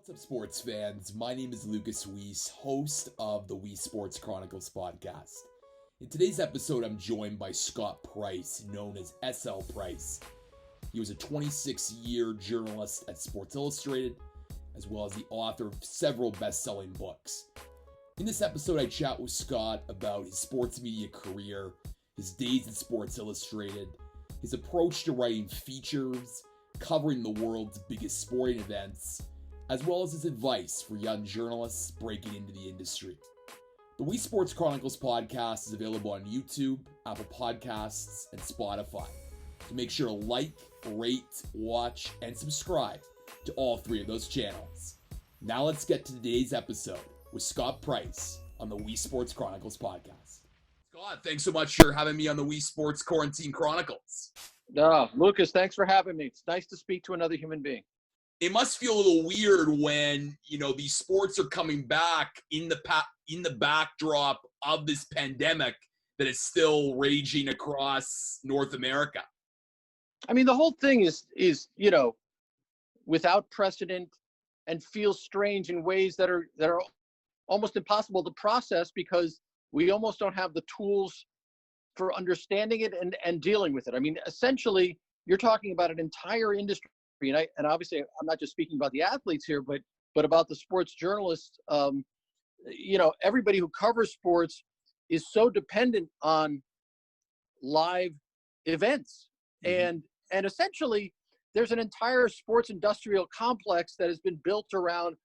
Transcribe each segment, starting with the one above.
What's up, sports fans? My name is lukasweese, host of the Weesesports Chronicles Podcast. In today's episode, I'm joined by Scott Price, known as SL Price. He was a 26-year journalist at Sports Illustrated, as well as the author of several best-selling books. In this episode, I chat with Scott about his sports media career, his days at Sports Illustrated, his approach to writing features, covering the world's biggest sporting events, as well as his advice for young journalists breaking into the industry. The Weesports Chronicles podcast is available on YouTube, Apple Podcasts, and Spotify. So make sure to like, rate, watch, and subscribe to all three of those channels. Now let's get to today's episode with Scott Price on the Weesports Chronicles podcast. Scott, thanks so much for having me on the Weesports Quarantine Chronicles. Lucas, thanks for having me. It's nice to speak to another human being. It must feel a little weird when, these sports are coming back in the backdrop of this pandemic that is still raging across North America. I mean, the whole thing is without precedent and feels strange in ways that are almost impossible to process because we almost don't have the tools for understanding it and dealing with it. I mean, essentially, you're talking about an entire industry. And obviously, I'm not just speaking about the athletes here, but about the sports journalists. Everybody who covers sports is so dependent on live events, and essentially, there's an entire sports industrial complex that has been built around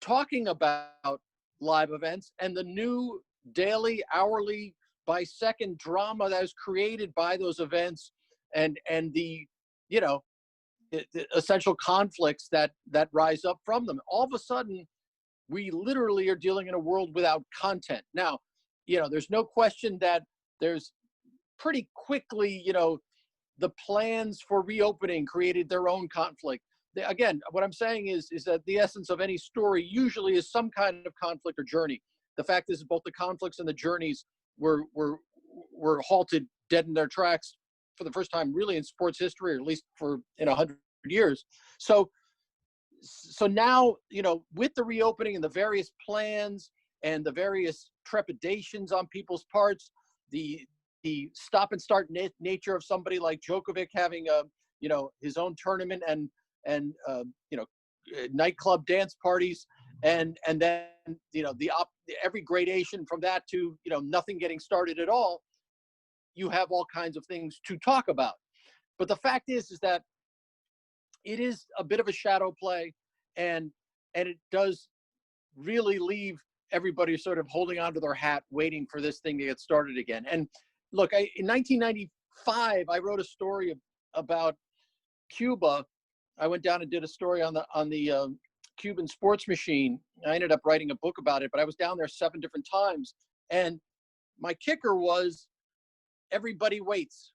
talking about live events and the new daily, hourly, by second drama that is created by those events, and the essential conflicts that rise up from them. All of a sudden, we literally are dealing in a world without content. Now, there's no question that there's pretty quickly, the plans for reopening created their own conflict. Again, what I'm saying is that the essence of any story usually is some kind of conflict or journey. The fact is both the conflicts and the journeys were halted dead in their tracks for the first time really in sports history, or at least for 100 years. So now, with the reopening and the various plans and the various trepidations on people's parts, the stop and start nature of somebody like Djokovic having his own tournament and nightclub dance parties, and then every gradation from that to nothing getting started at all. You have all kinds of things to talk about. But the fact is that it is a bit of a shadow play, and it does really leave everybody sort of holding onto their hat, waiting for this thing to get started again. And look, in 1995, I wrote a story about Cuba. I went down and did a story on the Cuban sports machine. I ended up writing a book about it, but I was down there 7 different times. And my kicker was, everybody waits.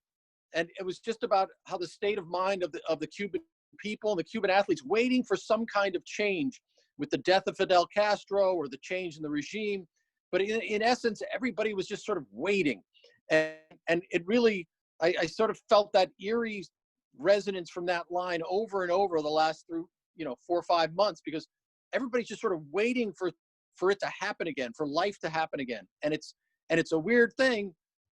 And it was just about how the state of mind of the Cuban people and the Cuban athletes waiting for some kind of change with the death of Fidel Castro or the change in the regime. But in essence, everybody was just sort of waiting. And it really, I sort of felt that eerie resonance from that line over and over the last 4 or 5 months, because everybody's just sort of waiting for it to happen again, for life to happen again. And it's a weird thing,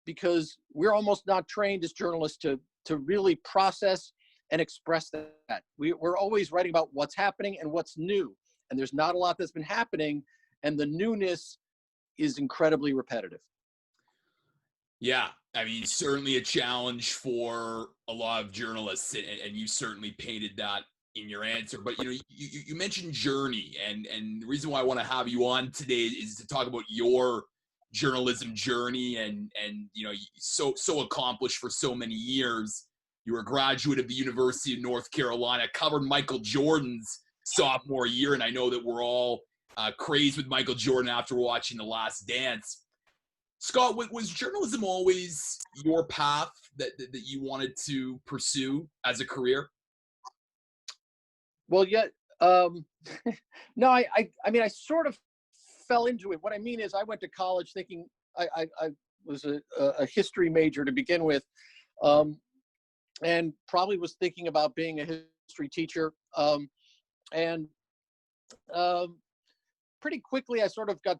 because we're almost not trained as journalists to really process and express that. We're always writing about what's happening and what's new. And there's not a lot that's been happening. And the newness is incredibly repetitive. Yeah, I mean, certainly a challenge for a lot of journalists. And you certainly painted that in your answer. But, you mentioned journey. And the reason why I want to have you on today is to talk about your journalism journey and so accomplished for so many years. You were a graduate of the University of North Carolina, covered Michael Jordan's sophomore year, and I know that we're all crazed with Michael Jordan after watching The Last Dance. Scott, was journalism always your path that you wanted to pursue as a career? Well, yeah. No, I mean, I sort of fell into it. What I mean is, I went to college thinking I was a history major to begin with, and probably was thinking about being a history teacher. And um, pretty quickly I sort of got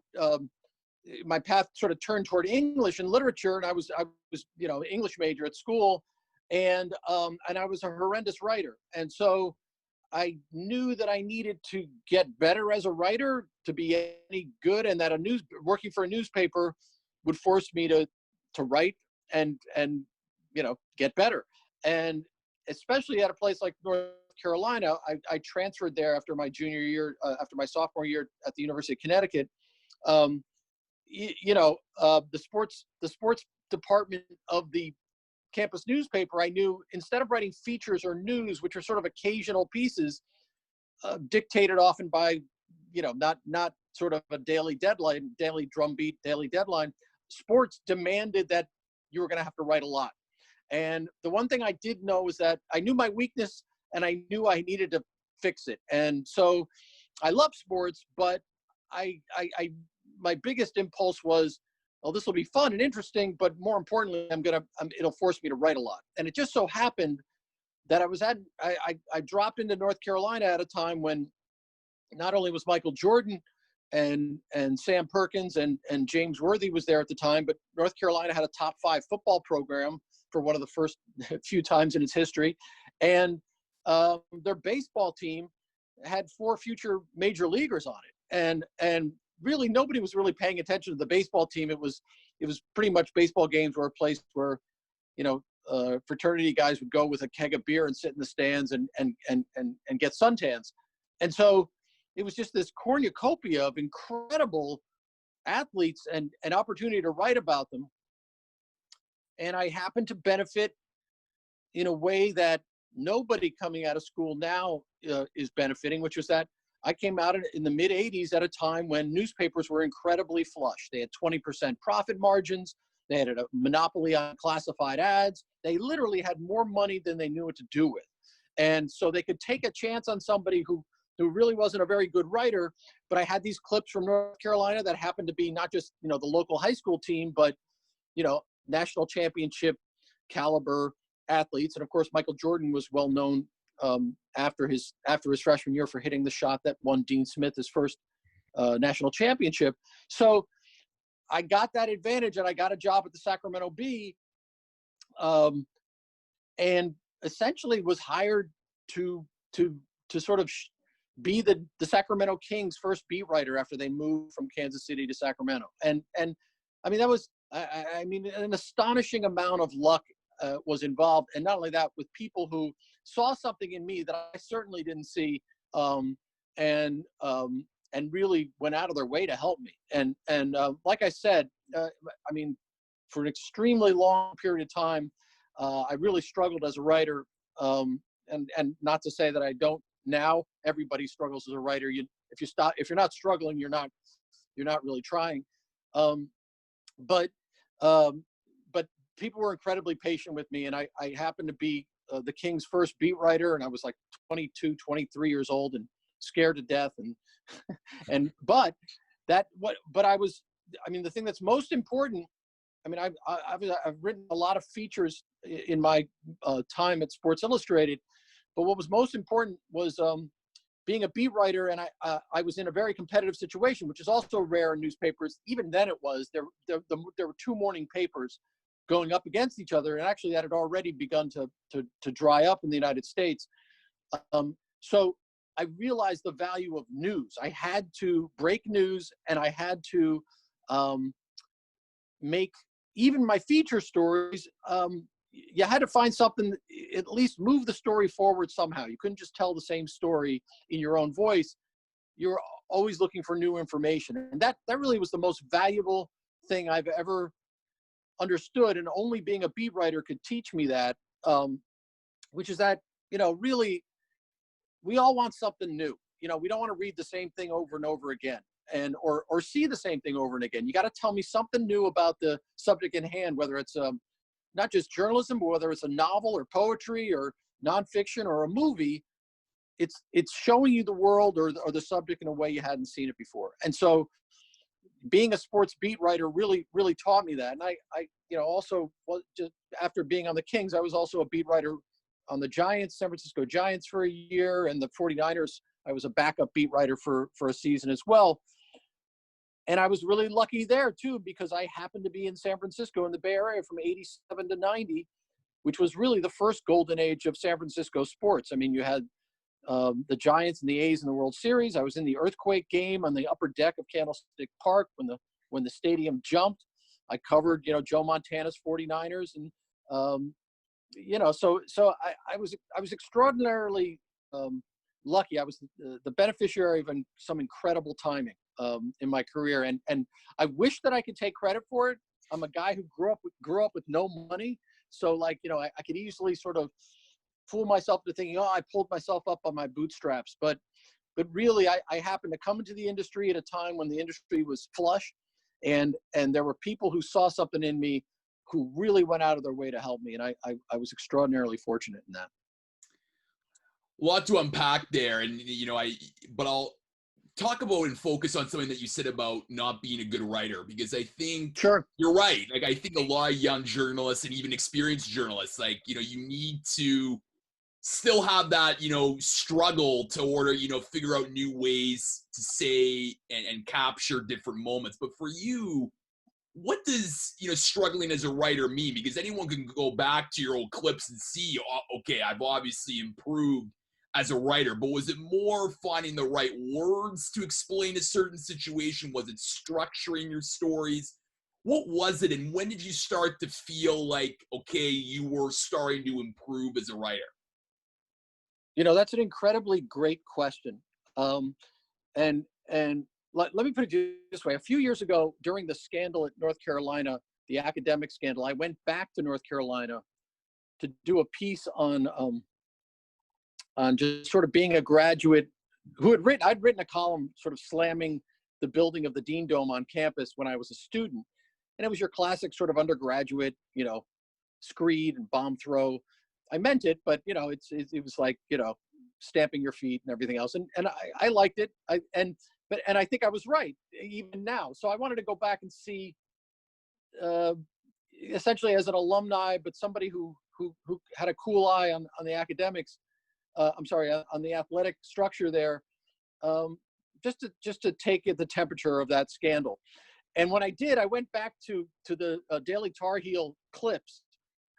my path sort of turned toward English and literature, and I was English major at school, and I was a horrendous writer, and so I knew that I needed to get better as a writer to be any good, and that working for a newspaper would force me to write and get better. And especially at a place like North Carolina, I transferred there after my junior year, after my sophomore year at the University of Connecticut. The sports department of the campus newspaper, I knew, instead of writing features or news, which are sort of occasional pieces, dictated often by, not sort of a daily drumbeat, daily deadline, sports demanded that you were going to have to write a lot. And the one thing I did know was that I knew my weakness and I knew I needed to fix it. And so I love sports, but my biggest impulse was, well, this will be fun and interesting, but more importantly, it'll force me to write a lot. And it just so happened that I dropped into North Carolina at a time when not only was Michael Jordan and Sam Perkins and James Worthy was there at the time, but North Carolina had a top 5 football program for one of the first few times in its history. And their baseball team had 4 future major leaguers on it. And really nobody was really paying attention to the baseball team. It was pretty much baseball games were a place where, fraternity guys would go with a keg of beer and sit in the stands and get suntans. And so it was just this cornucopia of incredible athletes and an opportunity to write about them. And I happened to benefit in a way that nobody coming out of school now is benefiting, which was that I came out in the mid 80s at a time when newspapers were incredibly flush. They had 20% profit margins. They had a monopoly on classified ads. They literally had more money than they knew what to do with. And so they could take a chance on somebody who really wasn't a very good writer. But I had these clips from North Carolina that happened to be not just, the local high school team, but, national championship caliber athletes. And of course, Michael Jordan was well known after his freshman year for hitting the shot that won Dean Smith his first national championship. So I got that advantage, and I got a job at the Sacramento Bee, and essentially was hired to sort of be the Sacramento Kings' first beat writer after they moved from Kansas City to Sacramento. And I mean, that was an astonishing amount of luck was involved, and not only that, with people who saw something in me that I certainly didn't see, and really went out of their way to help me. And like I said, for an extremely long period of time, I really struggled as a writer. And not to say that I don't now. Everybody struggles as a writer. If you're not struggling, you're not really trying. But people were incredibly patient with me, and I happened to be the Kings' first beat writer, and I was like 22, 23 years old and scared to death. But the thing that's most important, I've written a lot of features in my time at Sports Illustrated, but what was most important was being a beat writer, and I was in a very competitive situation, which is also rare in newspapers. Even then, it was there were 2 morning papers going up against each other, and actually that had already begun to dry up in the United States. So I realized the value of news. I had to break news, and I had to make even my feature stories. You had to find something, at least move the story forward somehow. You couldn't just tell the same story in your own voice. You were always looking for new information. And that really was the most valuable thing I've ever understood. And only being a beat writer could teach me that, which is that, really, we all want something new. We don't want to read the same thing over and over again, or see the same thing over and again. You got to tell me something new about the subject in hand, whether it's not just journalism, but whether it's a novel or poetry or nonfiction or a movie. It's showing you the world or the subject in a way you hadn't seen it before. And so being a sports beat writer really, really taught me that. And I also, just after being on the Kings, I was also a beat writer on the Giants, San Francisco Giants, for a year, and the 49ers I was a backup beat writer for a season as well. And I was really lucky there too, because I happened to be in San Francisco in the Bay Area from 87 to 90, which was really the first golden age of San Francisco sports. I mean, you had the Giants and the A's in the World Series. I was in the earthquake game on the upper deck of Candlestick Park when the stadium jumped. I covered, Joe Montana's 49ers. And, so I was extraordinarily lucky. I was the beneficiary of some incredible timing in my career. And I wish that I could take credit for it. I'm a guy who grew up with no money. So I could easily sort of fool myself into thinking, I pulled myself up on my bootstraps. But really, I happened to come into the industry at a time when the industry was flush. And there were people who saw something in me who really went out of their way to help me. And I was extraordinarily fortunate in that. A lot to unpack there. And, but I'll talk about and focus on something that you said about not being a good writer, because I think you're right. I think a lot of young journalists and even experienced journalists, you need to still have that, struggle to figure out new ways to say and capture different moments. But for you, what does, struggling as a writer mean? Because anyone can go back to your old clips and see, okay, I've obviously improved as a writer, but was it more finding the right words to explain a certain situation? Was it structuring your stories? What was it? And when did you start to feel like, okay, you were starting to improve as a writer? That's an incredibly great question. And let me put it this way. A few years ago, during the scandal at North Carolina, the academic scandal, I went back to North Carolina to do a piece on just sort of being a graduate I'd written a column sort of slamming the building of the Dean Dome on campus when I was a student. And it was your classic sort of undergraduate, screed and bomb throw. I meant it, but it was like, stamping your feet and everything else. And I liked it. And I think I was right even now. So I wanted to go back and see, essentially as an alumni, but somebody who had a cool eye on the academics, on the athletic structure there, just to take the temperature of that scandal. And when I did, I went back to the Daily Tar Heel Clips,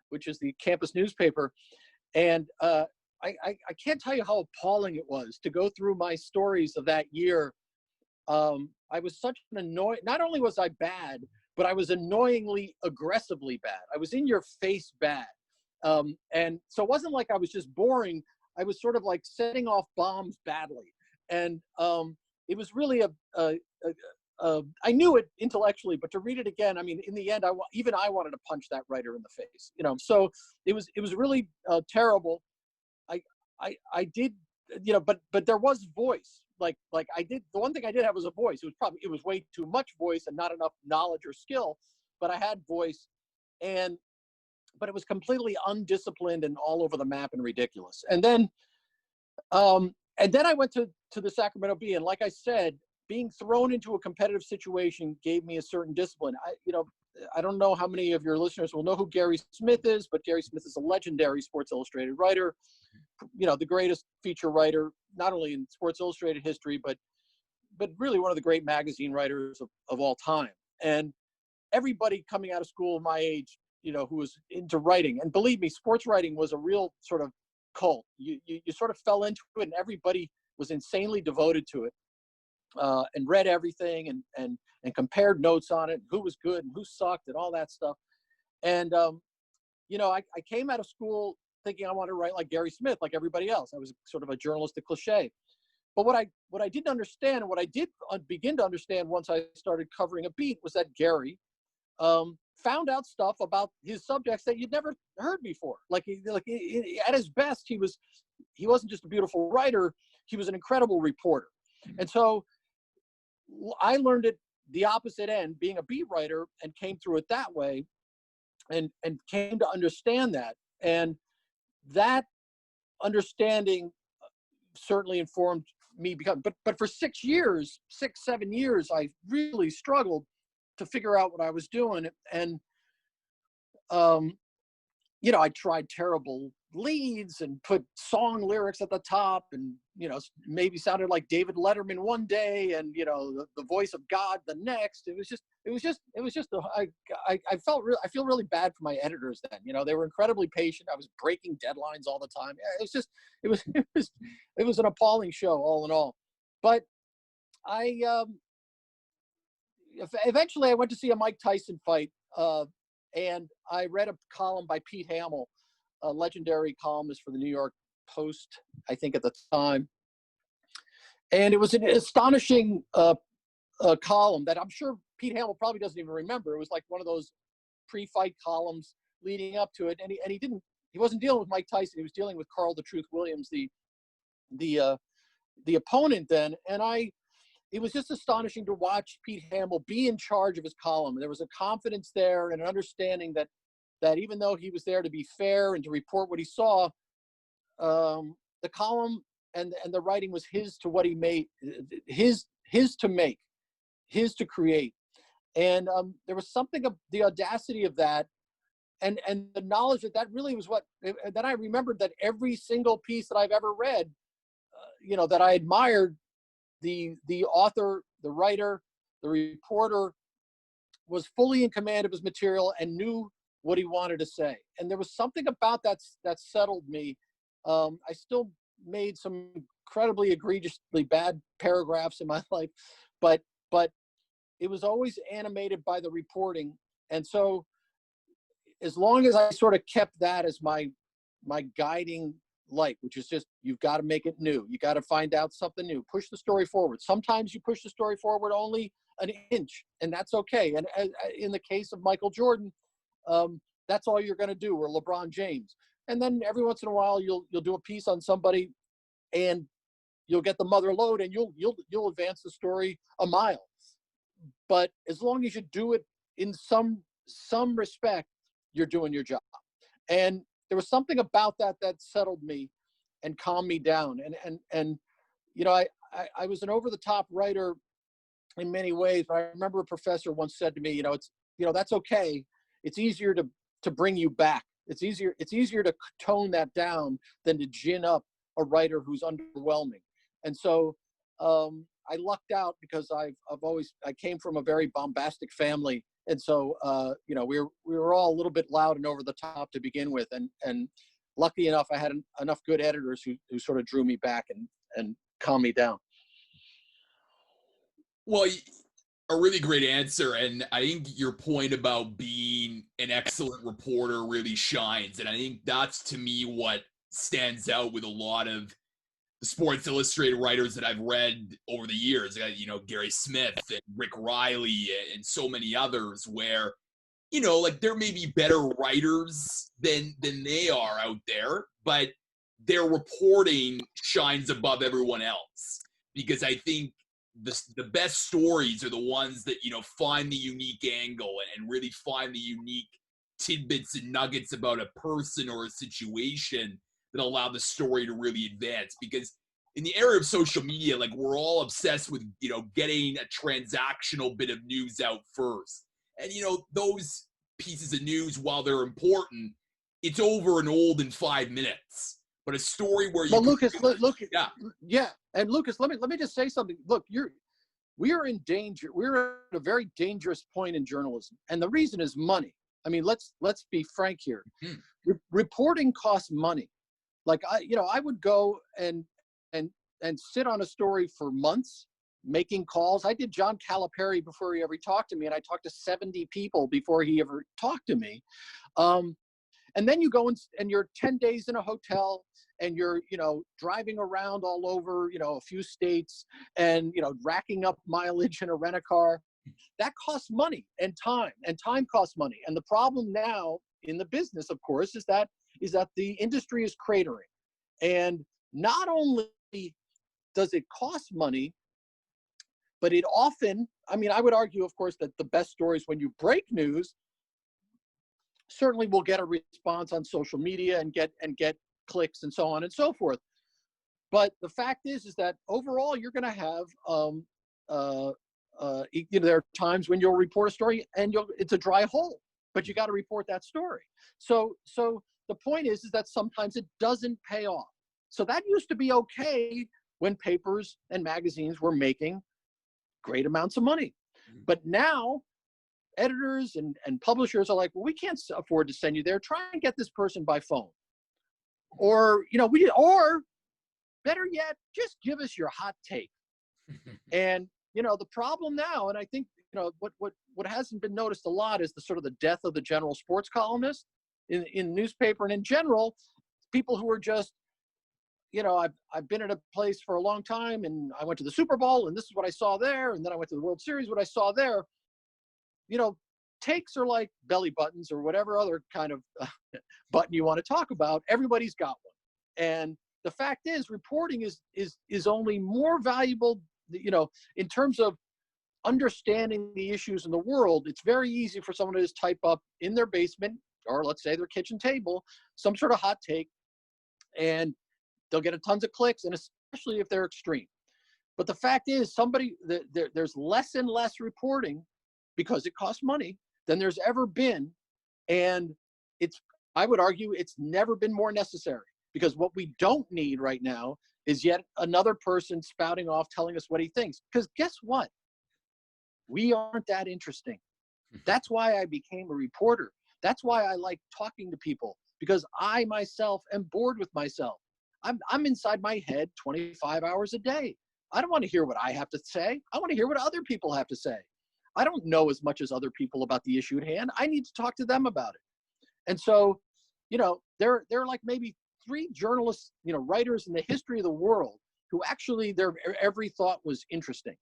which is the campus newspaper. And I can't tell you how appalling it was to go through my stories of that year. I was such an not only was I bad, but I was annoyingly aggressively bad. I was in your face bad. And so it wasn't like I was just boring. I was sort of like setting off bombs badly. And it was really I knew it intellectually, but to read it again, I mean, in the end, I wanted to punch that writer in the face, so it was really terrible. I did, but there was voice. Like the one thing I did have was a voice. It was way too much voice and not enough knowledge or skill, but I had voice, but it was completely undisciplined and all over the map and ridiculous. And then I went to the Sacramento Bee, and like I said, being thrown into a competitive situation gave me a certain discipline. I don't know how many of your listeners will know who Gary Smith is, but Gary Smith is a legendary Sports Illustrated writer, the greatest feature writer, not only in Sports Illustrated history, but really one of the great magazine writers of all time. And everybody coming out of school my age, who was into writing, and believe me, sports writing was a real sort of cult. You sort of fell into it, and everybody was insanely devoted to it. And read everything and compared notes on it, who was good and who sucked and all that stuff. And, I came out of school thinking I wanted to write like Gary Smith, like everybody else. I was sort of a journalistic cliche. But what I didn't understand, and what I did begin to understand once I started covering a beat, was that Gary found out stuff about his subjects that you'd never heard before. At his best, he wasn't just a beautiful writer, he was an incredible reporter. And so I learned it the opposite end, being a beat writer, and came through it that way, and came to understand that. And that understanding certainly informed me but for 6, 7 years, I really struggled to figure out what I was doing. And I tried terrible leads and put song lyrics at the top, and maybe sounded like David Letterman one day, and the voice of God the next. It was just I feel really bad for my editors then. They were incredibly patient. I was breaking deadlines all the time. It was an appalling show all in all. But I eventually I went to see a Mike Tyson fight, and I read a column by Pete Hamill, a legendary columnist for the New York Post, I think at the time. And it was an astonishing column that I'm sure Pete Hamill probably doesn't even remember. It was like one of those pre-fight columns leading up to it. And he wasn't dealing with Mike Tyson. He was dealing with Carl the Truth Williams, the opponent then. And it was just astonishing to watch Pete Hamill be in charge of his column. There was a confidence there and an understanding that even though he was there to be fair and to report what he saw, the column and the writing was his to what he made, his to make, his to create. And there was something of the audacity of that, and the knowledge that really was what. Then I remembered that every single piece that I've ever read, that I admired, the author, the writer, the reporter was fully in command of his material and knew what he wanted to say. And there was something about that settled me. I still made some incredibly egregiously bad paragraphs in my life, but it was always animated by the reporting. And so as long as I sort of kept that as my guiding light, which is just, you've got to make it new. You got to find out something new, push the story forward. Sometimes you push the story forward only an inch, and that's okay. And in the case of Michael Jordan, that's all you're going to do, or LeBron James. And then every once in a while, you'll do a piece on somebody, and you'll get the mother lode, and you'll advance the story a mile. But as long as you do it in some respect, you're doing your job. And there was something about that settled me and calmed me down. And I was an over-the-top writer in many ways. But I remember a professor once said to me, that's okay. It's easier to bring you back. It's easier to tone that down than to gin up a writer who's underwhelming. And so I lucked out because I came from a very bombastic family. And so, we were all a little bit loud and over the top to begin with. And lucky enough, I had enough good editors who sort of drew me back and calmed me down. Well, a really great answer. And I think your point about being an excellent reporter really shines. And I think that's, to me, what stands out with a lot of the Sports Illustrated writers that I've read over the years. Gary Smith and Rick Riley and so many others, where, there may be better writers than they are out there, but their reporting shines above everyone else. Because I think the best stories are the ones that, find the unique angle and really find the unique tidbits and nuggets about a person or a situation that allow the story to really advance. Because in the era of social media, we're all obsessed with, getting a transactional bit of news out first. And, those pieces of news, while they're important, it's over and old in 5 minutes. But a story where you yeah. And Lucas, let me just say something. Look, we are in danger. We're at a very dangerous point in journalism. And the reason is money. I mean, let's be frank here. Mm-hmm. Reporting costs money. I would go and sit on a story for months, making calls. I did John Calipari before he ever talked to me, and I talked to 70 people before he ever talked to me. And then you go and you're 10 days in a hotel, and you're, driving around all over, a few states, and, racking up mileage in a rent-a-car. That costs money and time costs money. And the problem now in the business, of course, is that the industry is cratering. And not only does it cost money, but it often, I would argue, of course, that the best stories, when you break news, certainly will get a response on social media and get clicks and so on and so forth. But the fact is that overall, you're going to have, there are times when you'll report a story and it's a dry hole, but you got to report that story. So the point is that sometimes it doesn't pay off. So that used to be okay when papers and magazines were making great amounts of money. But now editors and publishers are like, well, we can't afford to send you there. Try and get this person by phone. Or, or better yet, just give us your hot take. And, the problem now, and I think, what hasn't been noticed a lot is the sort of the death of the general sports columnist in newspaper, and in general, people who are just, I've been at a place for a long time, and I went to the Super Bowl, and this is what I saw there, and then I went to the World Series, what I saw there. Takes are like belly buttons or whatever other kind of button you want to talk about. Everybody's got one. And the fact is, reporting is only more valuable, in terms of understanding the issues in the world. It's very easy for someone to just type up in their basement, or let's say their kitchen table, some sort of hot take, and they'll get tons of clicks, and especially if they're extreme. But the fact is, there's less and less reporting because it costs money than there's ever been. And I would argue it's never been more necessary, because what we don't need right now is yet another person spouting off, telling us what he thinks. Because guess what? We aren't that interesting. That's why I became a reporter. That's why I like talking to people, because I myself am bored with myself. I'm inside my head 25 hours a day. I don't want to hear what I have to say. I want to hear what other people have to say. I don't know as much as other people about the issue at hand. I need to talk to them about it. And so, there are like maybe 3 journalists, writers in the history of the world who actually their every thought was interesting.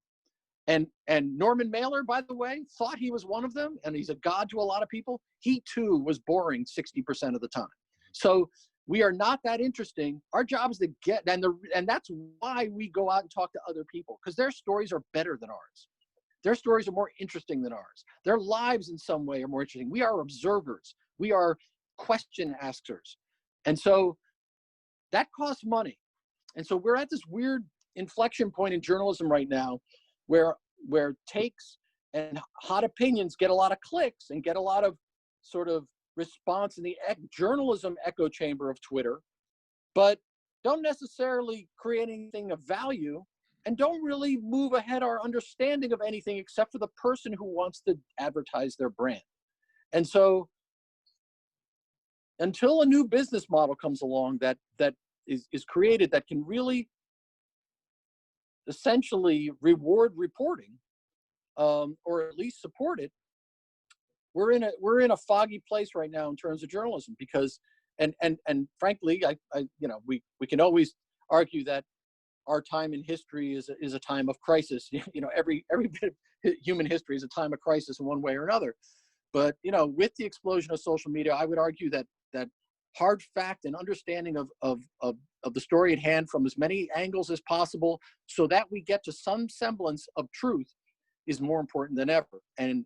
And Norman Mailer, by the way, thought he was one of them, and he's a god to a lot of people. He too was boring 60% of the time. So we are not that interesting. Our job is to get, and that's why we go out and talk to other people, because their stories are better than ours. Their stories are more interesting than ours. Their lives in some way are more interesting. We are observers. We are question askers. And so that costs money. And so we're at this weird inflection point in journalism right now where takes and hot opinions get a lot of clicks and get a lot of sort of response in the journalism echo chamber of Twitter, but don't necessarily create anything of value and don't really move ahead our understanding of anything except for the person who wants to advertise their brand. And so until a new business model comes along that is created that can really essentially reward reporting, or at least support it, we're in a foggy place right now in terms of journalism, because and frankly, we can always argue that our time in history is a time of crisis. Every bit of human history is a time of crisis in one way or another. But with the explosion of social media, I would argue that hard fact and understanding of the story at hand from as many angles as possible, so that we get to some semblance of truth, is more important than ever. And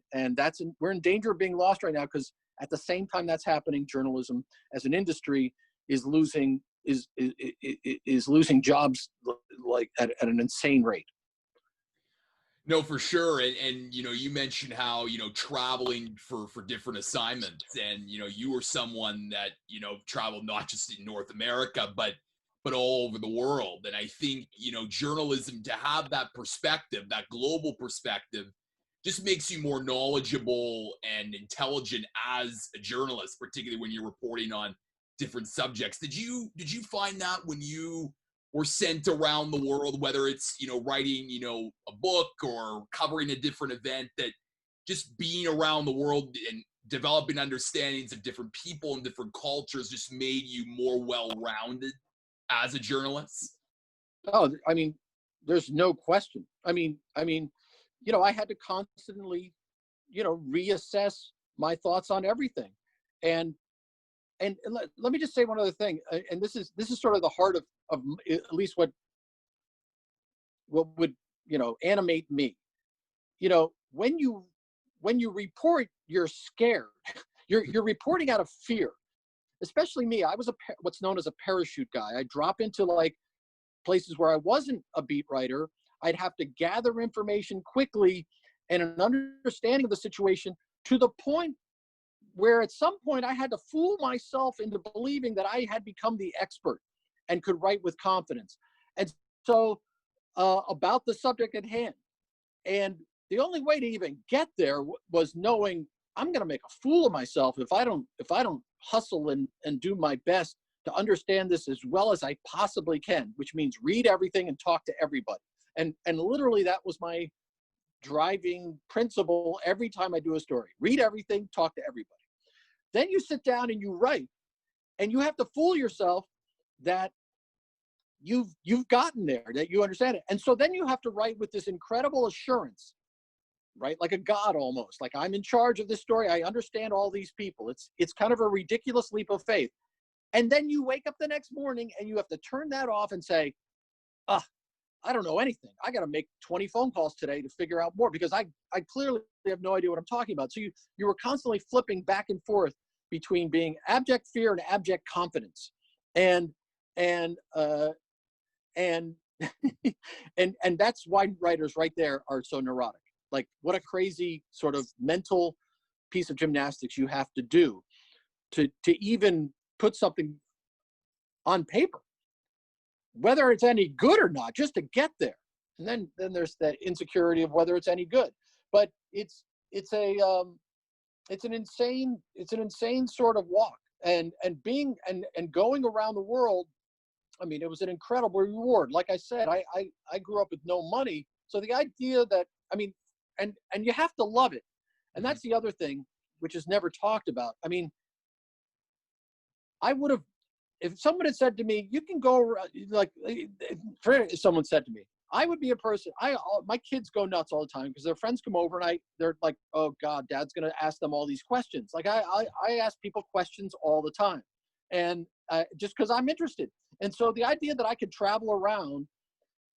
we're in danger of being lost right now, because at the same time that's happening, journalism as an industry is losing jobs like at an insane rate. No, for sure. And you mentioned how, traveling for different assignments, and, you were someone that, traveled not just in North America, but all over the world. And I think, journalism, to have that perspective, that global perspective, just makes you more knowledgeable and intelligent as a journalist, particularly when you're reporting on different subjects. Did you find that when you were sent around the world, whether it's, writing, a book or covering a different event, that just being around the world and developing understandings of different people and different cultures just made you more well-rounded as a journalist? Oh, I mean, there's no question. I mean, I had to constantly, reassess my thoughts on everything. And let me just say one other thing. And this is sort of the heart of at least what would, animate me. When you report, you're scared. You're reporting out of fear. Especially me. I was what's known as a parachute guy. I drop into like places where I wasn't a beat writer. I'd have to gather information quickly and an understanding of the situation to the point where at some point I had to fool myself into believing that I had become the expert and could write with confidence. And so about the subject at hand. And the only way to even get there was knowing I'm going to make a fool of myself if I don't hustle and do my best to understand this as well as I possibly can, which means read everything and talk to everybody. And literally that was my driving principle every time I do a story. Read everything, talk to everybody. Then you sit down and you write, and you have to fool yourself that you've gotten there, that you understand it. And so then you have to write with this incredible assurance, right? Like a god almost, like I'm in charge of this story. I understand all these people. It's kind of a ridiculous leap of faith. And then you wake up the next morning and you have to turn that off and say, I don't know anything. I got to make 20 phone calls today to figure out more because I clearly have no idea what I'm talking about. So you were constantly flipping back and forth between being abject fear and abject confidence. And and that's why writers right there are so neurotic. Like, what a crazy sort of mental piece of gymnastics you have to do to even put something on paper, whether it's any good or not, just to get there. And then there's that insecurity of whether it's any good. But it's an insane sort of walk. And being and going around the world, I mean, it was an incredible reward. Like I said, I grew up with no money. So the idea that, I mean, and you have to love it. And that's the other thing, which is never talked about. I mean, I would have, if someone had said to me, you can go, like, if someone said to me, I would be a person, my kids go nuts all the time because their friends come over and they're like, oh God, Dad's going to ask them all these questions. Like I ask people questions all the time, and just because I'm interested. And so the idea that I could travel around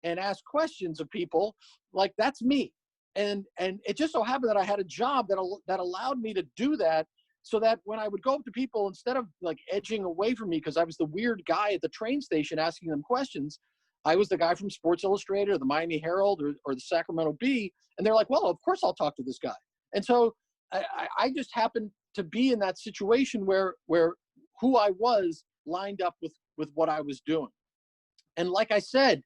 and ask questions of people, like, that's me. And it just so happened that I had a job that allowed me to do that, so that when I would go up to people, instead of like edging away from me because I was the weird guy at the train station asking them questions, I was the guy from Sports Illustrated or the Miami Herald or the Sacramento Bee. And they're like, well, of course I'll talk to this guy. And so I just happened to be in that situation where who I was lined up with what I was doing. And like I said,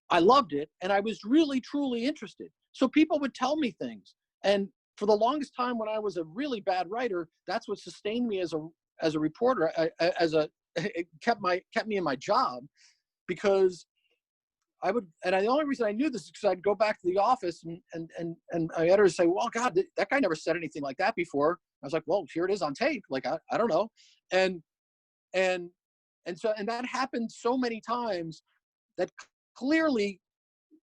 I loved it. And I was really, truly interested. So people would tell me things. And for the longest time when I was a really bad writer, that's what sustained me as a reporter, it kept me in my job, because the only reason I knew this is because I'd go back to the office and my editor would say, well, God, that guy never said anything like that before. I was like, well, here it is on tape. Like, I don't know. And that happened so many times that clearly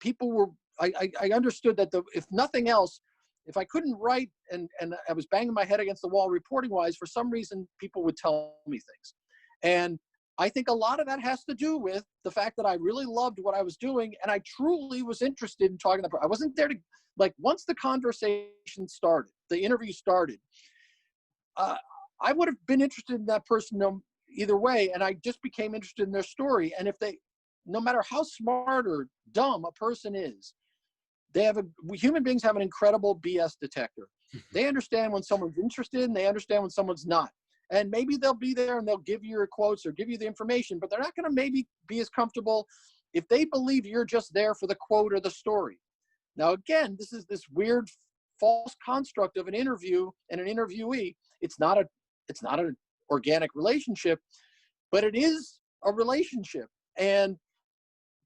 people were, I understood that if nothing else, if I couldn't write and I was banging my head against the wall reporting wise, for some reason, people would tell me things. And I think a lot of that has to do with the fact that I really loved what I was doing. And I truly was interested in talking to them. I wasn't there to, like, once the conversation started, the interview started, I would have been interested in that person either way. And I just became interested in their story. And no matter how smart or dumb a person is, human beings have an incredible BS detector. They understand when someone's interested and they understand when someone's not. And maybe they'll be there and they'll give you your quotes or give you the information, but they're not going to maybe be as comfortable if they believe you're just there for the quote or the story. Now, again, this is this weird false construct of an interview and an interviewee. It's not an organic relationship, but it is a relationship. And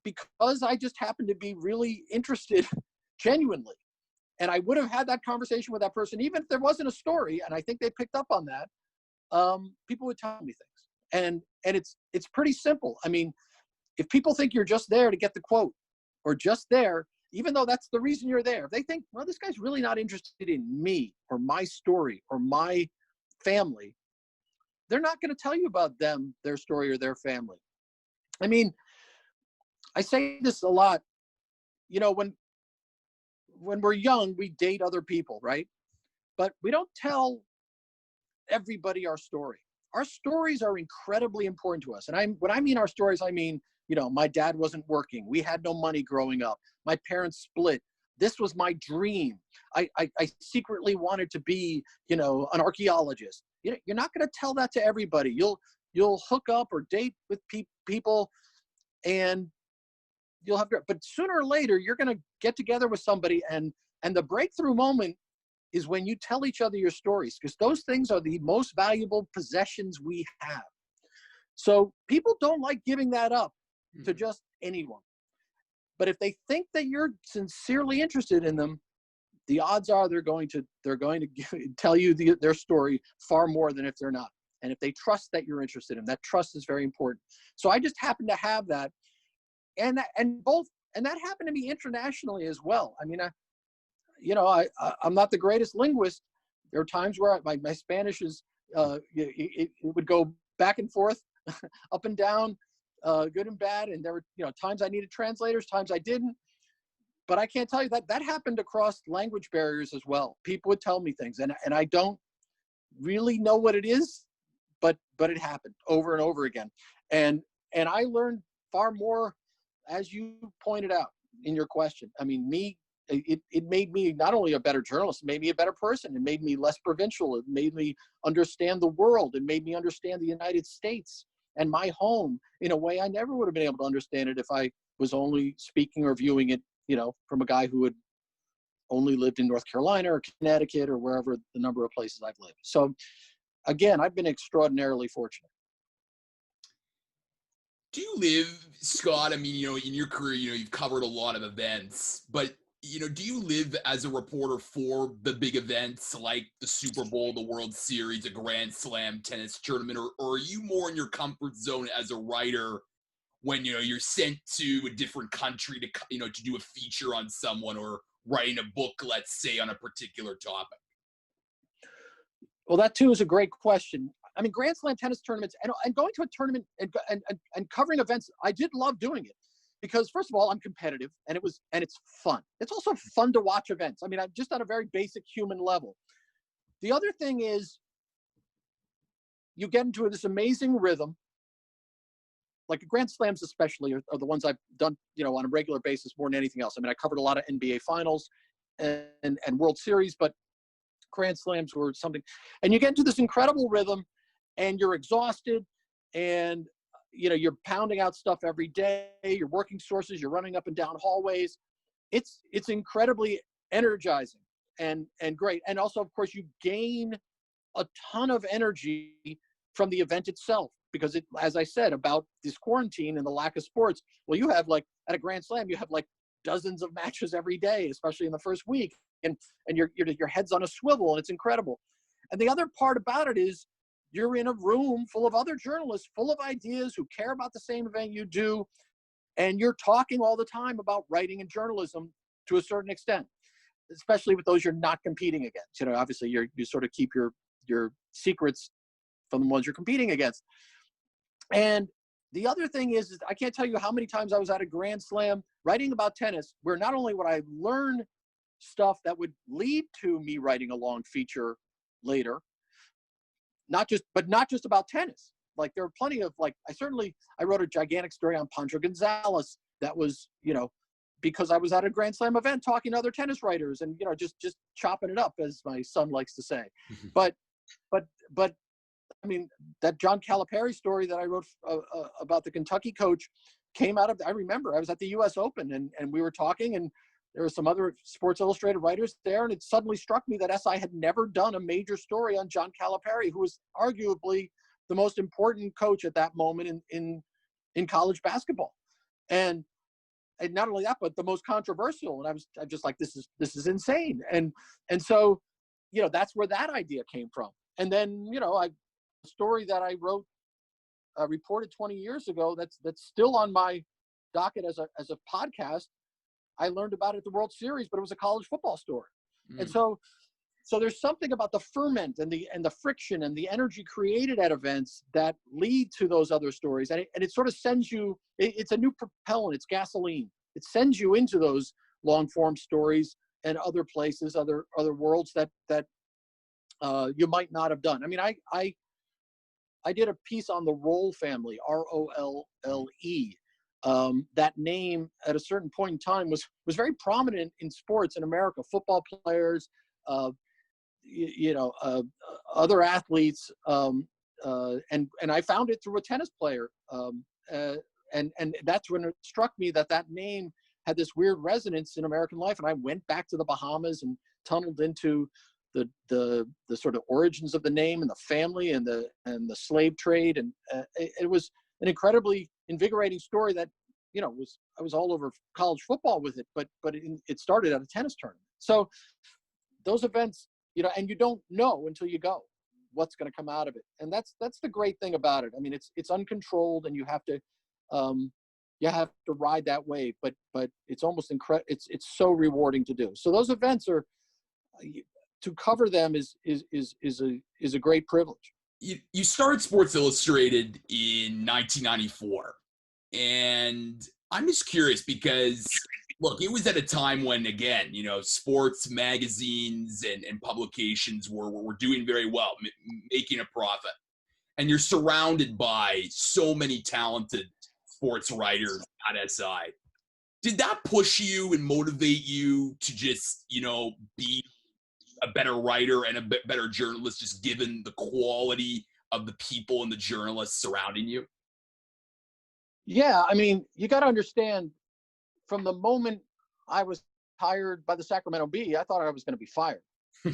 because I just happened to be really interested genuinely, and I would have had that conversation with that person, even if there wasn't a story, and I think they picked up on that, people would tell me things. And it's pretty simple. I mean, if people think you're just there to get the quote or just there, even though that's the reason you're there, if they think, well, this guy's really not interested in me or my story or my family, they're not going to tell you about them, their story, or their family. I mean, I say this a lot, when we're young, we date other people, right? But we don't tell everybody our story. Our stories are incredibly important to us. And when I mean our stories, I mean, my dad wasn't working. We had no money growing up. My parents split. this was my dream. I secretly wanted to be, an archaeologist. You're not going to tell that to everybody. You'll hook up or date with people, and you'll have, but sooner or later, you're going to get together with somebody, and the breakthrough moment is when you tell each other your stories, because those things are the most valuable possessions we have. So people don't like giving that up to just anyone. But if they think that you're sincerely interested in them, the odds are they're going to tell you their story far more than if they're not. And if they trust that you're interested in them, that trust is very important. So I just happen to have that, and that happened to me internationally as well. I mean, I'm not the greatest linguist. There are times where my Spanish is it would go back and forth, up and down, good and bad. And there were times I needed translators, times I didn't. But I can't tell you that happened across language barriers as well. People would tell me things, and I don't really know what it is, but it happened over and over again. And I learned far more, as you pointed out in your question. I mean, it made me not only a better journalist, it made me a better person. It made me less provincial. It made me understand the world. It made me understand the United States and my home in a way I never would have been able to understand it if I was only speaking or viewing it, from a guy who had only lived in North Carolina or Connecticut or wherever the number of places I've lived. So again, I've been extraordinarily fortunate. Do you live, Scott? I mean, in your career, you've covered a lot of events, but do you live as a reporter for the big events like the Super Bowl, the World Series, a Grand Slam tennis tournament, or are you more in your comfort zone as a writer when, you're sent to a different country to do a feature on someone or writing a book, let's say, on a particular topic? Well, that too is a great question. I mean, Grand Slam tennis tournaments and going to a tournament and covering events, I did love doing it because, first of all, I'm competitive and it's fun. It's also fun to watch events. I mean, I'm just on a very basic human level. The other thing is you get into this amazing rhythm. Like Grand Slams especially are the ones I've done, on a regular basis more than anything else. I mean, I covered a lot of NBA finals and World Series, but Grand Slams were something. And you get into this incredible rhythm and you're exhausted and, you're pounding out stuff every day. You're working sources. You're running up and down hallways. It's incredibly energizing and great. And also, of course, you gain a ton of energy from the event itself. Because as I said, about this quarantine and the lack of sports, well, you have at a Grand Slam, you have dozens of matches every day, especially in the first week. And your head's on a swivel and it's incredible. And the other part about it is you're in a room full of other journalists, full of ideas who care about the same event you do. And you're talking all the time about writing and journalism to a certain extent, especially with those you're not competing against. Obviously you sort of keep your secrets from the ones you're competing against. And the other thing is I can't tell you how many times I was at a Grand Slam writing about tennis, where not only would I learn stuff that would lead to me writing a long feature later, not just about tennis. Like there are plenty of I wrote a gigantic story on Pancho Gonzalez that was, because I was at a Grand Slam event talking to other tennis writers and, just chopping it up, as my son likes to say. But I mean, that John Calipari story that I wrote about the Kentucky coach came out of, I remember I was at the US Open and we were talking and there were some other Sports Illustrated writers there. And it suddenly struck me that SI had never done a major story on John Calipari, who was arguably the most important coach at that moment in college basketball. And not only that, but the most controversial. And I'm just like, this is insane. And so, that's where that idea came from. And then, a story that I wrote, reported 20 years ago, that's still on my docket as a podcast. I learned about it at the World Series, but it was a college football story. And so there's something about the ferment and the friction and the energy created at events that lead to those other stories. And it sort of sends you, it's a new propellant, it's gasoline. It sends you into those long form stories and other places, other worlds that you might not have done. I mean, I did a piece on the Roll family, Rolle, that name at a certain point in time was very prominent in sports in America. Football players, other athletes, and I found it through a tennis player, and that's when it struck me that name had this weird resonance in American life. And I went back to the Bahamas and tunneled into the sort of origins of the name and the family and the slave trade, and it was an incredibly invigorating story that I was all over college football with it, but it started at a tennis tournament. So those events, and you don't know until you go what's going to come out of it, and that's the great thing about it. I mean, it's uncontrolled, and you have to ride that wave, but it's almost incredible. It's so rewarding to do. So those events are, to cover them is a great privilege. You started Sports Illustrated in 1994, and I'm just curious because, look, it was at a time when, again, sports magazines and publications were doing very well, making a profit, and you're surrounded by so many talented sports writers at SI. Did that push you and motivate you to just, be a better writer and a better journalist, just given the quality of the people and the journalists surrounding you? Yeah, I mean, you got to understand, from the moment I was hired by the Sacramento Bee, I thought I was going to be fired.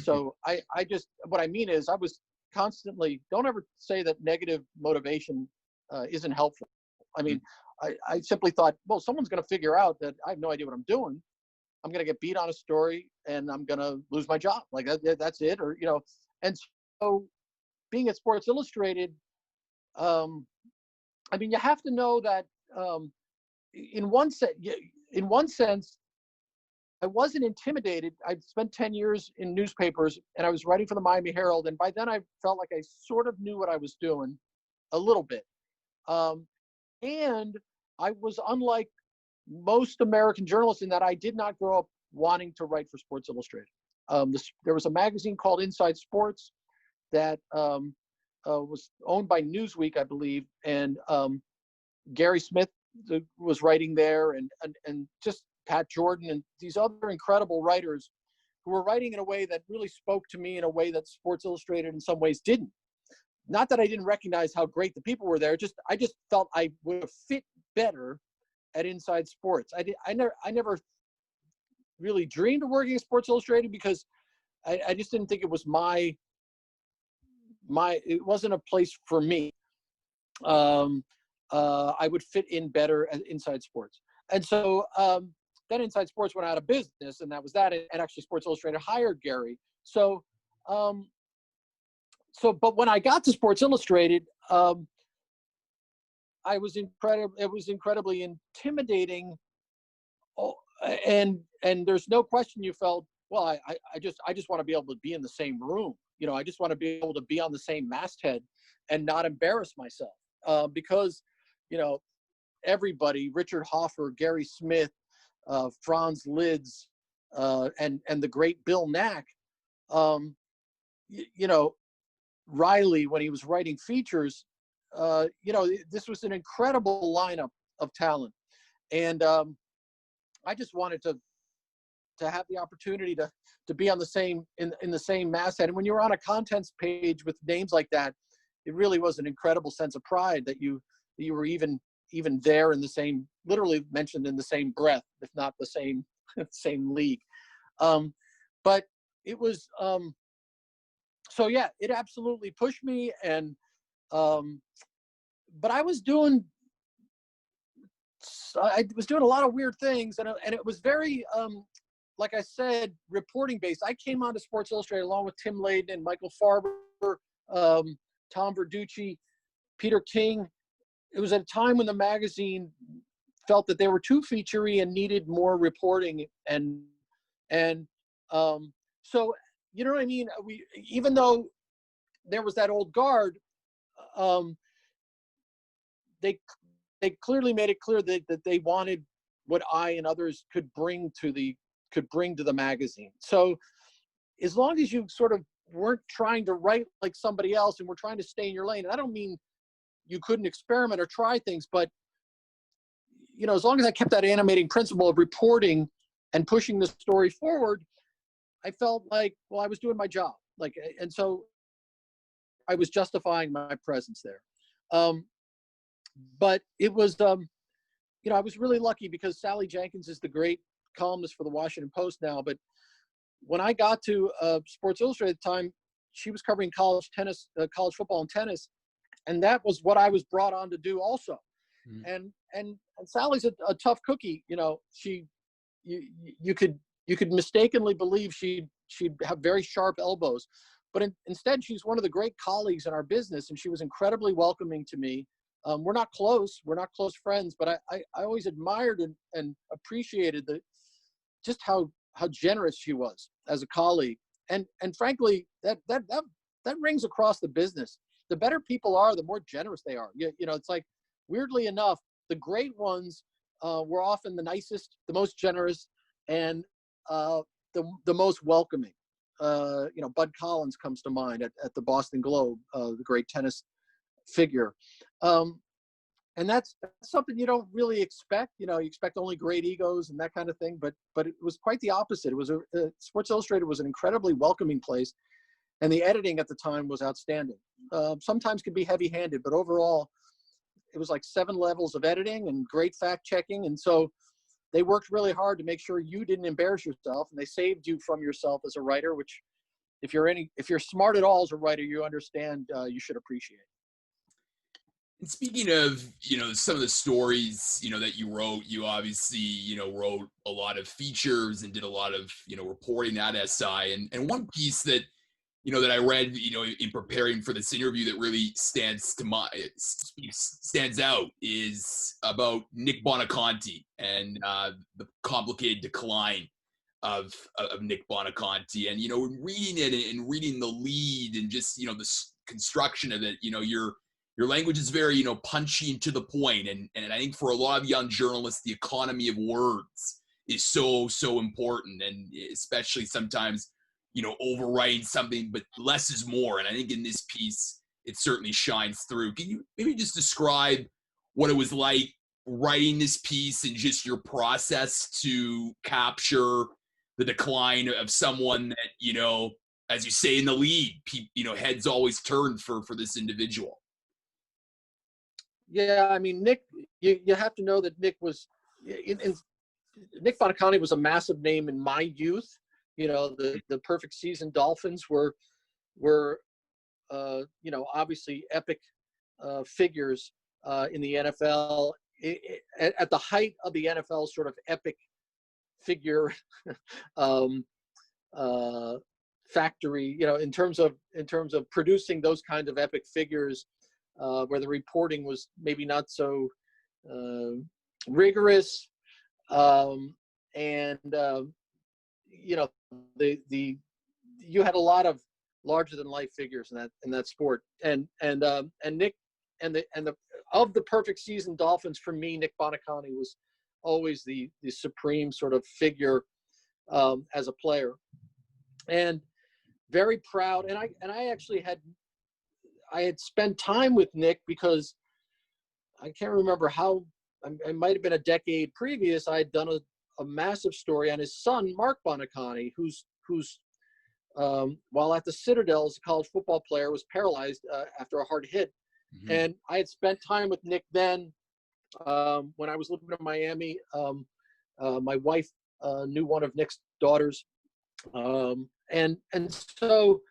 So I just, what I mean is, I was constantly, don't ever say that negative motivation isn't helpful. I mean, I simply thought, well, someone's going to figure out that I have no idea what I'm doing. I'm going to get beat on a story and I'm going to lose my job. Like that's it. Or, and so being at Sports Illustrated, I mean, you have to know that in one sense, I wasn't intimidated. I'd spent 10 years in newspapers and I was writing for the Miami Herald. And by then I felt like I sort of knew what I was doing a little bit. And I was unlike most American journalists in that I did not grow up wanting to write for Sports Illustrated. There was a magazine called Inside Sports that was owned by Newsweek, I believe, and Gary Smith was writing there, and just Pat Jordan and these other incredible writers who were writing in a way that really spoke to me in a way that Sports Illustrated in some ways didn't. Not that I didn't recognize how great the people were there, I just felt I would have fit better at Inside Sports. I never really dreamed of working at Sports Illustrated because I just didn't think it was it wasn't a place for me. I would fit in better at Inside Sports. And so then Inside Sports went out of business, and that was that. And actually Sports Illustrated hired Gary. So, but when I got to Sports Illustrated, it was incredibly intimidating. And there's no question you felt, well, I just want to be able to be in the same room. I just want to be able to be on the same masthead and not embarrass myself. Because, everybody, Richard Hoffer, Gary Smith, Franz Lids, and the great Bill Nack, Riley, when he was writing features, this was an incredible lineup of talent. And I just wanted to have the opportunity to be on the same, in the same masthead. And when you're on a contents page with names like that, it really was an incredible sense of pride that you were even there in the same, literally mentioned in the same breath, if not the same league. But it was, so yeah, it absolutely pushed me. And, but I was doing a lot of weird things, and it was very, like I said, reporting based. I came onto Sports Illustrated along with Tim Layden and Michael Farber, Tom Verducci, Peter King. It was at a time when the magazine felt that they were too featurey and needed more reporting. And so, you know what I mean? Even though there was that old guard, they clearly made it clear that they wanted what I and others could bring to the magazine. So as long as you sort of weren't trying to write like somebody else and were trying to stay in your lane, and I don't mean you couldn't experiment or try things, but as long as I kept that animating principle of reporting and pushing the story forward, I felt like, well, I was doing my job. And so I was justifying my presence there. But it was, I was really lucky because Sally Jenkins is the great columnist for the Washington Post now. But when I got to Sports Illustrated at the time, she was covering college football and tennis. And that was what I was brought on to do also. Mm. And Sally's a tough cookie. You could mistakenly believe she'd have very sharp elbows, but instead she's one of the great colleagues in our business, and she was incredibly welcoming to me. We're not close friends, but I always admired and appreciated just how generous she was as a colleague. And frankly, that rings across the business. The better people are, the more generous they are. It's like, weirdly enough, the great ones were often the nicest, the most generous, and the most welcoming. Bud Collins comes to mind at the Boston Globe, the great tennis figure. And that's something you don't really expect. You expect only great egos and that kind of thing, but it was quite the opposite. It was Sports Illustrated was an incredibly welcoming place, and the editing at the time was outstanding. Sometimes could be heavy-handed, but overall, it was like 7 levels of editing and great fact-checking, and so they worked really hard to make sure you didn't embarrass yourself, and they saved you from yourself as a writer, which if you're smart at all as a writer, you understand you should appreciate. And speaking of, some of the stories, that you wrote, you obviously, wrote a lot of features and did a lot of, reporting at SI. And one piece that, that I read, in preparing for this interview that really stands out is about Nick Bonacanti and the complicated decline of Nick Bonacanti. And, reading it and reading the lead and just, the construction of it, your language is very, punchy and to the point. And I think for a lot of young journalists, the economy of words is so important. And especially sometimes, overwriting something, but less is more. And I think in this piece, it certainly shines through. Can you maybe just describe what it was like writing this piece and just your process to capture the decline of someone that, as you say in the lead, heads always turned for this individual? Yeah, I mean, Nick, you have to know that Nick Bonacanti was a massive name in my youth. The perfect season Dolphins were obviously epic figures in the NFL. At the height of the NFL sort of epic figure factory, in terms of producing those kinds of epic figures, where the reporting was maybe not so rigorous, and you had a lot of larger than life figures in that sport, and Nick and the of the perfect season Dolphins, for me, Nick Bonacanti was always the supreme sort of figure as a player, and very proud. And I actually had spent time with Nick because I can't remember how. It might have been a decade previous. I had done a massive story on his son, Mark Bonacanti, who's while at the Citadel as a college football player, was paralyzed after a hard hit. Mm-hmm. And I had spent time with Nick then when I was living in Miami. My wife knew one of Nick's daughters, and so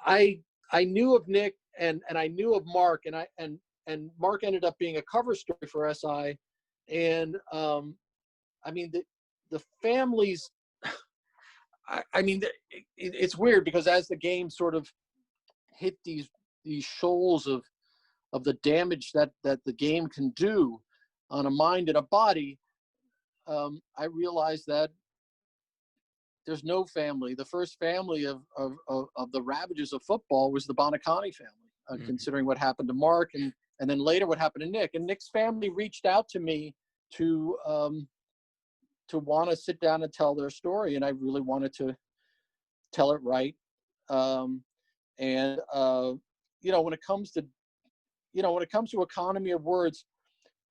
I knew of Nick and I knew of Mark, and Mark ended up being a cover story for SI. And I mean, the families, I mean, it's weird because as the game sort of hit these shoals of the damage that the game can do on a mind and a body, I realized that there's no family. The first family of the ravages of football was the Bonacanti family, mm-hmm. considering what happened to Mark and then later what happened to Nick. And Nick's family reached out to me to want to sit down and tell their story, and I really wanted to tell it right. When it comes to economy of words,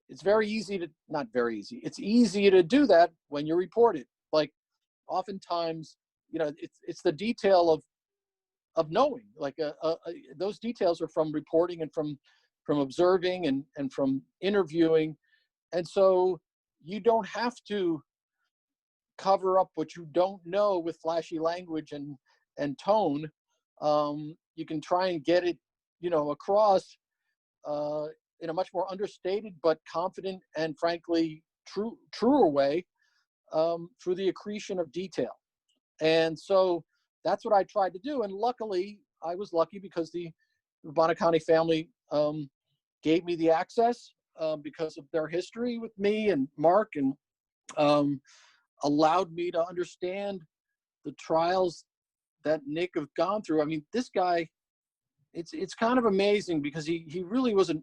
it's very easy to, not very easy, it's easy to do that when you report it. Like oftentimes, it's the detail of knowing, like those details are from reporting and from observing and from interviewing. And so you don't have to cover up what you don't know with flashy language and tone. You can try and get it, across in a much more understated but confident and frankly truer way, through the accretion of detail. And so that's what I tried to do. And luckily, I was lucky because the Bonacanti family gave me the access because of their history with me and Mark, and allowed me to understand the trials that Nick have gone through. I mean, this guy, it's kind of amazing because he really was an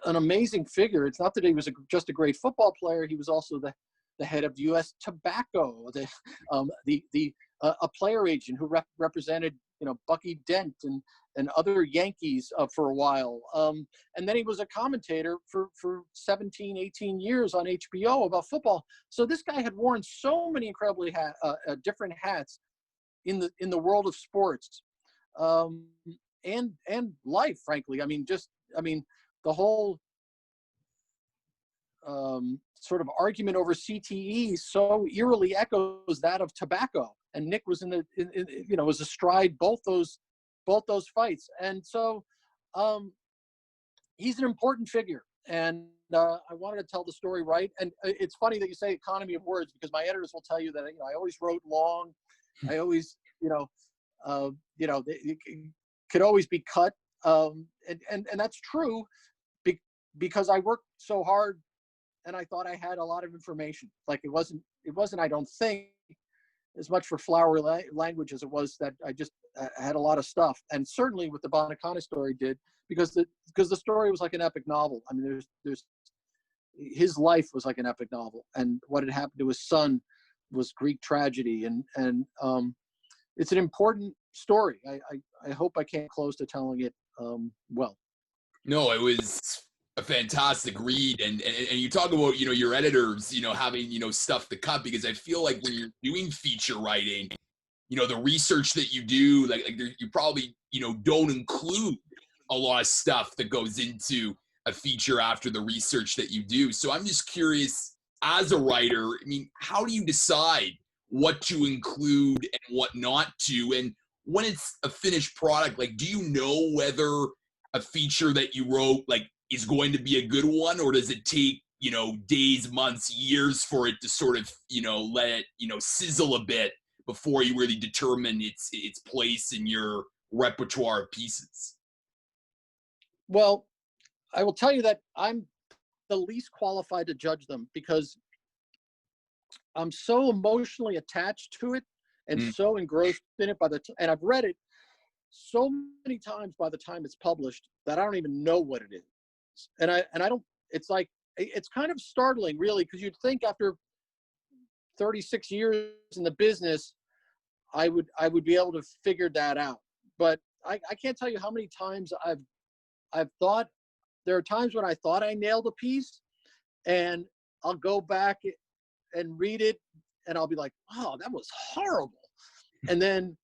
amazing figure. It's not that he was just a great football player. He was also the head of U.S. Tobacco, a player agent who represented, Bucky Dent and other Yankees for a while. And then he was a commentator for 17, 18 years on HBO about football. So this guy had worn so many incredibly different hats in the world of sports, and life, frankly. I mean, the whole sort of argument over CTE so eerily echoes that of tobacco. And Nick was was astride both those fights. And so he's an important figure. And I wanted to tell the story right. And it's funny that you say economy of words, because my editors will tell you that, I always wrote long. I always, it could always be cut. And that's true because I worked so hard and I thought I had a lot of information. Like it wasn't, I don't think, as much for flowery language as it was that I just had a lot of stuff. And certainly with the Bonacanti story did, because the story was like an epic novel. I mean, there's his life was like an epic novel, and what had happened to his son was Greek tragedy. And it's an important story. I hope I came close to telling it well. No, it was a fantastic read, and you talk about your editors having stuff to cut, because I feel like when you're doing feature writing, the research that you do, like you probably don't include a lot of stuff that goes into a feature after the research that you do. So I'm just curious, as a writer, I mean, how do you decide what to include and what not to? And when it's a finished product, like, do you know whether a feature that you wrote is going to be a good one, or does it take days, months, years for it to sort of let it sizzle a bit before you really determine its place in your repertoire of pieces? Well, I will tell you that I'm the least qualified to judge them, because I'm so emotionally attached to it and so engrossed in it and I've read it so many times by the time it's published that I don't even know what it is. And I don't, it's like, it's kind of startling, really, because you'd think after 36 years in the business, I would be able to figure that out. But I can't tell you how many times I've thought, there are times when I thought I nailed a piece, and I'll go back and read it and I'll be like, oh, that was horrible. And then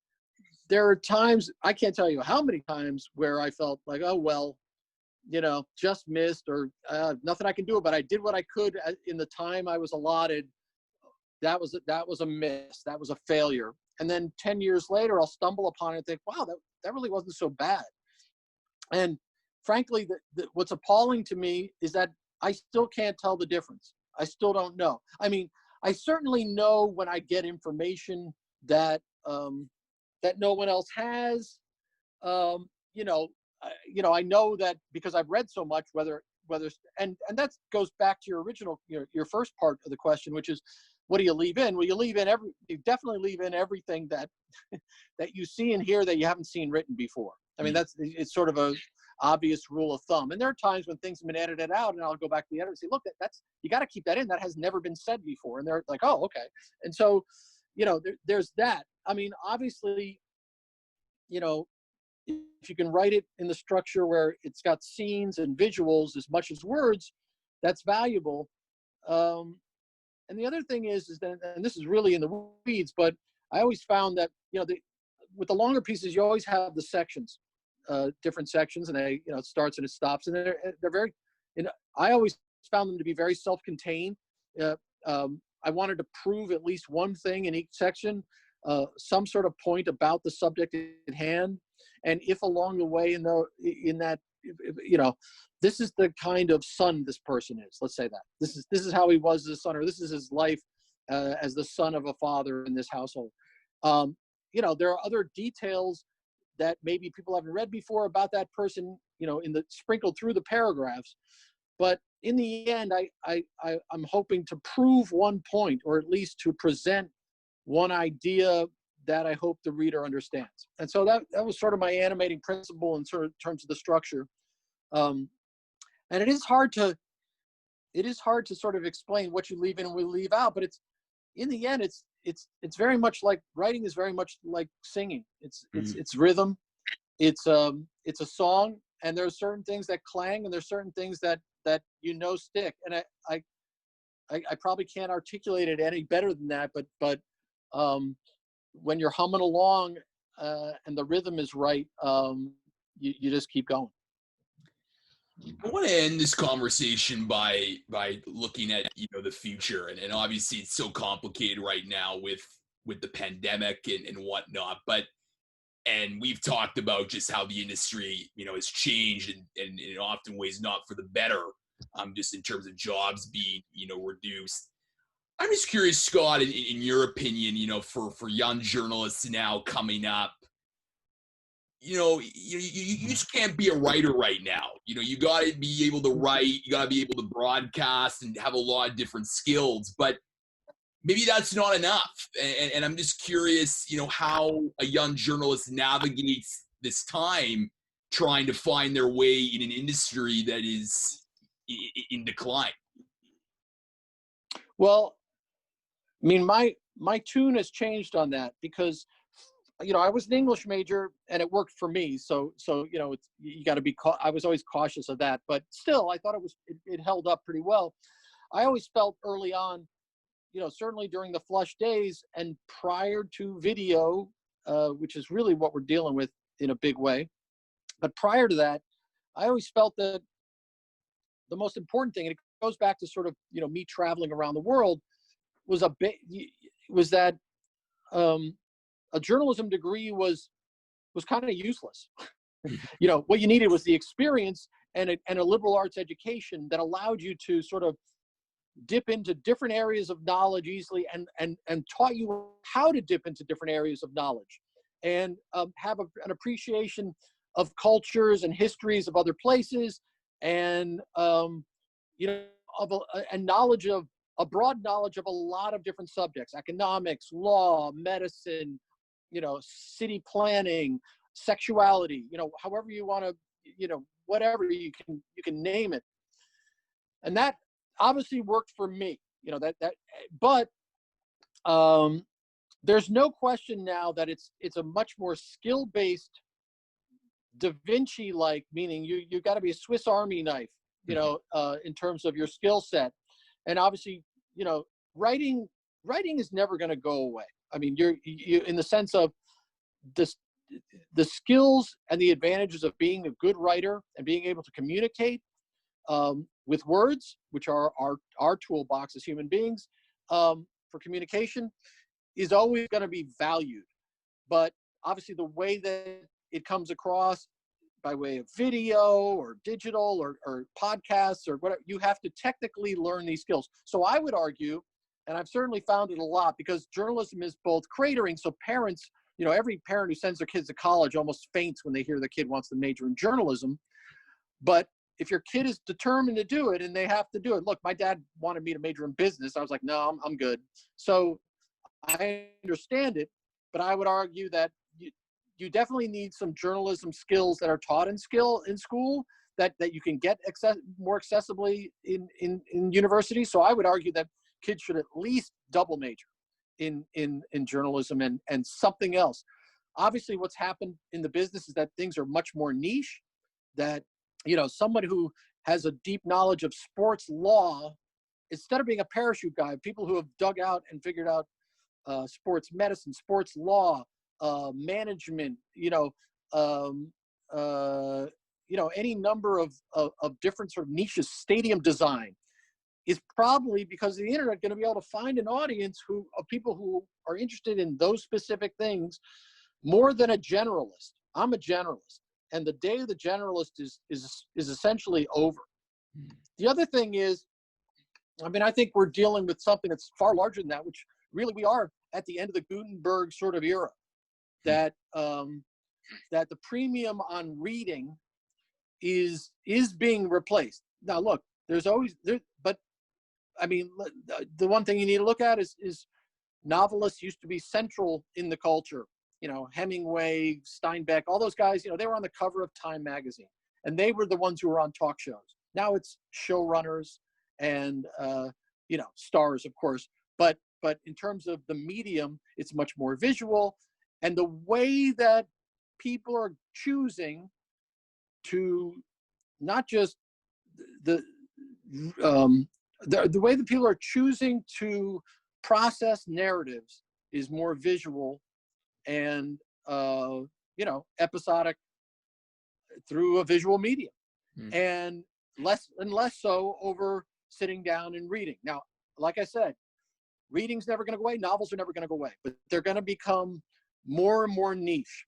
there are times, I can't tell you how many times, where I felt like, oh, well, just missed, or nothing I can do about it. I did what I could in the time I was allotted. That was a miss. That was a failure. And then 10 years later, I'll stumble upon it and think, wow, that really wasn't so bad. And frankly, what's appalling to me is that I still can't tell the difference. I still don't know. I mean, I certainly know when I get information that that no one else has. I know that because I've read so much, whether and that goes back to your original, your first part of the question, which is, what do you leave in? Well, you definitely leave in everything that that you see and hear that you haven't seen written before. I mean, it's sort of a obvious rule of thumb. And there are times when things have been edited out, and I'll go back to the editor and say, look, that's, you got to keep that in. That has never been said before. And they're like, oh, okay. And so, there's that. I mean, obviously, if you can write it in the structure where it's got scenes and visuals as much as words, that's valuable. And the other thing is that, and this is really in the weeds, but I always found that, with the longer pieces, you always have the sections, different sections, and they, it starts and it stops, and they're very, I always found them to be very self-contained. I wanted to prove at least one thing in each section, some sort of point about the subject at hand. And if along the way in that, this is the kind of son this person is, let's say that this is how he was as a son, or this is his life as the son of a father in this household. There are other details that maybe people haven't read before about that person, sprinkled through the paragraphs. But in the end, I'm hoping to prove one point, or at least to present one idea that I hope the reader understands. And so that was sort of my animating principle in sort of terms of the structure. And it is hard to sort of explain what you leave in and we leave out, but in the end, it's very much like writing is very much like singing. It's rhythm. It's a song, and there are certain things that clang, and there's certain things that stick. And I probably can't articulate it any better than that, but when you're humming along and the rhythm is right, you just keep going. I want to end this conversation by looking at the future, and obviously it's so complicated right now with the pandemic and whatnot. And we've talked about just how the industry has changed and in often ways not for the better, just in terms of jobs being reduced. I'm just curious, Scott, in your opinion, for young journalists now coming up. You just can't be a writer right now. You got to be able to write, you got to be able to broadcast and have a lot of different skills, but maybe that's not enough. And I'm just curious, how a young journalist navigates this time trying to find their way in an industry that is in decline. Well, I mean, my tune has changed on that because I was an English major and it worked for me. So you got to be. I was always cautious of that, but still, I thought it held up pretty well. I always felt early on, certainly during the flush days and prior to video, which is really what we're dealing with in a big way. But prior to that, I always felt that the most important thing, and it goes back to sort of me traveling around the world, was that. A journalism degree was kind of useless. What you needed was the experience and a liberal arts education that allowed you to sort of dip into different areas of knowledge easily and taught you how to dip into different areas of knowledge and have an appreciation of cultures and histories of other places and knowledge of a broad knowledge of a lot of different subjects: economics, law, medicine, city planning, sexuality, however you want to, whatever you can name it. And that obviously worked for me, but there's no question now that it's a much more skill-based, Da Vinci-like, meaning you've got to be a Swiss Army knife, in terms of your skill set. And obviously, writing is never going to go away. I mean, you in the sense of the skills and the advantages of being a good writer and being able to communicate with words, which are our toolbox as human beings for communication, is always going to be valued. But obviously, the way that it comes across by way of video or digital or podcasts or whatever, you have to technically learn these skills. So I would argue, and I've certainly found it a lot, because journalism is both cratering. So parents, every parent who sends their kids to college almost faints when they hear their kid wants to major in journalism. But if your kid is determined to do it and they have to do it, look, my dad wanted me to major in business. I was like, no, I'm good. So I understand it, but I would argue that you definitely need some journalism skills that are taught in school that you can get more accessibly in universities. So I would argue that kids should at least double major in journalism and something else. Obviously, what's happened in the business is that things are much more niche, that someone who has a deep knowledge of sports law, instead of being a parachute guy, people who have dug out and figured out sports medicine, sports law, management, any number of different sort of niches, stadium design, is probably, because of the internet, going to be able to find an audience of people who are interested in those specific things more than a generalist. I'm a generalist, and the day of the generalist is essentially over. The other thing is, I think we're dealing with something that's far larger than that, which really we are at the end of the Gutenberg sort of era, that that the premium on reading is being replaced. Now, look, there's always there, but the one thing you need to look at is novelists used to be central in the culture. Hemingway, Steinbeck, all those guys, they were on the cover of Time magazine, and they were the ones who were on talk shows. Now it's showrunners and, stars, of course. But in terms of the medium, it's much more visual. And the way that people are choosing to, not just the way that people are choosing to process narratives is more visual and episodic through a visual medium, and less so over sitting down and reading. Now, like I said, reading's never going to go away, novels are never going to go away, but they're going to become more and more niche.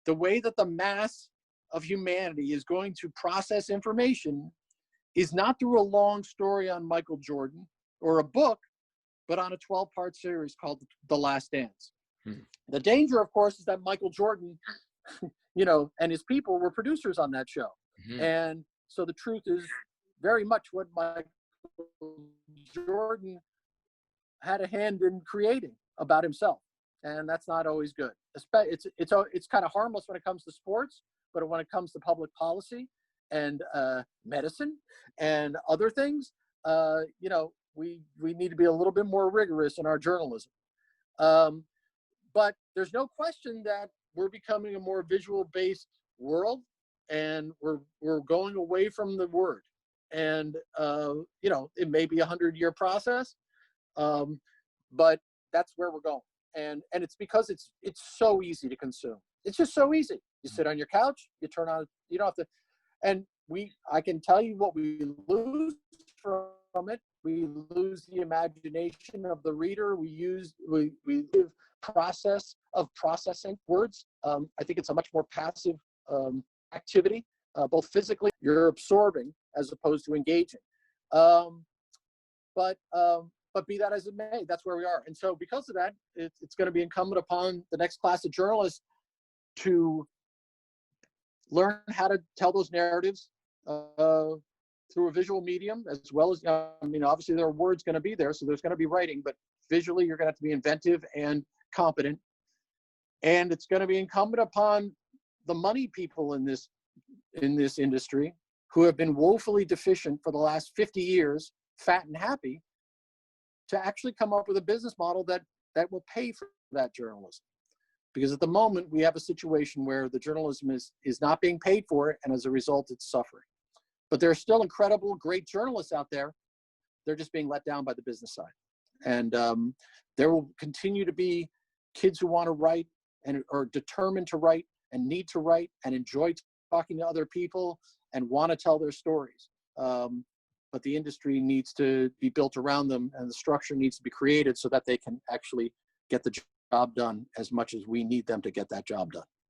The way that the mass of humanity is going to process information is not through a long story on Michael Jordan or a book, but on a 12-part series called The Last Dance. The danger, of course, is that Michael Jordan, and his people were producers on that show. And so the truth is very much what Michael Jordan had a hand in creating about himself. And that's not always good. It's kind of harmless when it comes to sports, but when it comes to public policy and medicine and other things, we need to be a little bit more rigorous in our journalism. But there's no question that we're becoming a more visual-based world, and we're going away from the word. And it may be a 100-year process, but that's where we're going. And it's because it's so easy to consume. It's just so easy. You sit on your couch, you turn on, you don't have to. And I can tell you what we lose from it. We lose the imagination of the reader. We live process of processing words. I think it's a much more passive activity, both physically, you're absorbing as opposed to engaging. But be that as it may, that's where we are. And so because of that, it's going to be incumbent upon the next class of journalists to learn how to tell those narratives through a visual medium, as well as, obviously there are words going to be there, so there's going to be writing, but visually you're going to have to be inventive and competent. And it's going to be incumbent upon the money people in this industry, who have been woefully deficient for the last 50 years, fat and happy, to actually come up with a business model that will pay for that journalism. Because at the moment we have a situation where the journalism is not being paid for it, and as a result it's suffering. But there are still incredible, great journalists out there. They're just being let down by the business side. And there will continue to be kids who want to write and are determined to write and need to write and enjoy talking to other people and want to tell their stories. But the industry needs to be built around them, and the structure needs to be created so that they can actually get the job done as much as we need them to get that job done.